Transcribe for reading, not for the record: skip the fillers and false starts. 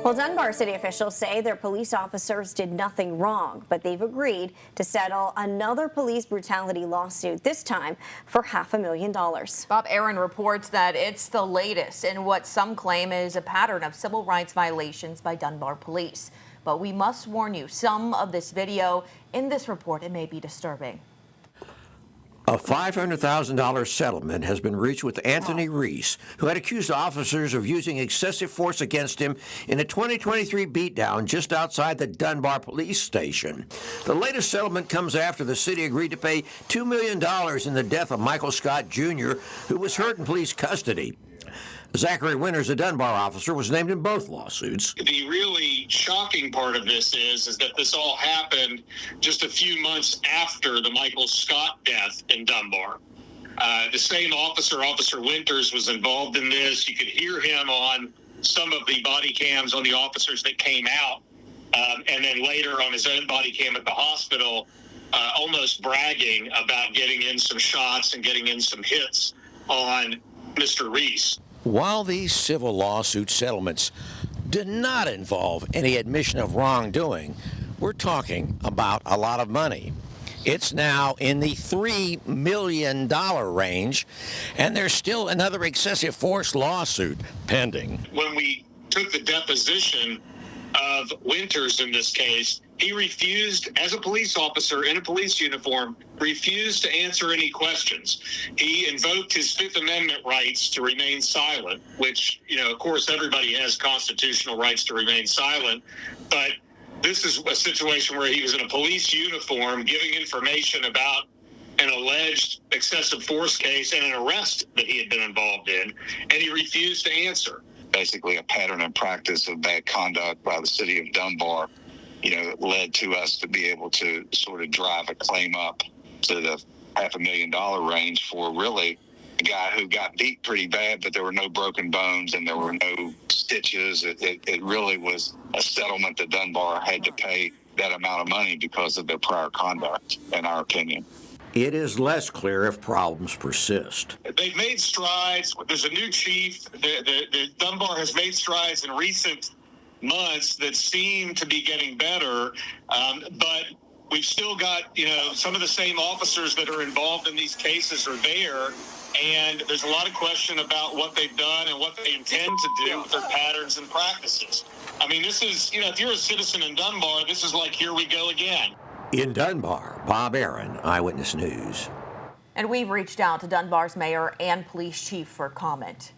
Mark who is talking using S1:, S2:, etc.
S1: Well, Dunbar city officials say their police officers did nothing wrong, but they've agreed to settle another police brutality lawsuit, this time for $500,000.
S2: Bob Aaron reports that it's the latest in what some claim is a pattern of civil rights violations by Dunbar police. But we must warn you, some of this video in this report, it may be disturbing.
S3: A $500,000 settlement has been reached with Anthony Reese, who had accused officers of using excessive force against him in a 2023 beatdown just outside the Dunbar police station. The latest settlement comes after the city agreed to pay $2 million in the death of Michael Scott Jr., who was hurt in police custody. Zachary Winters, a Dunbar officer, was named in both lawsuits.
S4: The really shocking part of this is that this all happened just a few months after the Michael Scott death in Dunbar. The same officer, Officer Winters, was involved in this. You could hear him on some of the body cams on the officers that came out, and then later on his own body cam at the hospital, almost bragging about getting in some shots and getting in some hits on Mr. Reese.
S3: While these civil lawsuit settlements did not involve any admission of wrongdoing, we're talking about a lot of money. It's now in the $3 million range, and there's still another excessive force lawsuit pending.
S4: When we took the deposition of Winters in this case, he refused, as a police officer in a police uniform, refused to answer any questions. He invoked his Fifth Amendment rights to remain silent, which, of course, everybody has constitutional rights to remain silent. But this is a situation where he was in a police uniform giving information about an alleged excessive force case and an arrest that he had been involved in, and he refused to answer.
S5: Basically a pattern and practice of bad conduct by the city of Dunbar, led to us to be able to sort of drive a claim up to the $500,000 range for really a guy who got beat pretty bad, but there were no broken bones and there were no stitches. It really was a settlement that Dunbar had to pay that amount of money because of their prior conduct, in our opinion.
S3: It is less clear if problems persist.
S4: They've made strides. There's a new chief. The Dunbar has made strides in recent months that seem to be getting better, but we've still got, some of the same officers that are involved in these cases are there, and there's a lot of question about what they've done and what they intend to do with their patterns and practices. I mean, this is, if you're a citizen in Dunbar, this is like, here we go again.
S3: In Dunbar, Bob Aaron, Eyewitness News.
S2: And we've reached out to Dunbar's mayor and police chief for comment.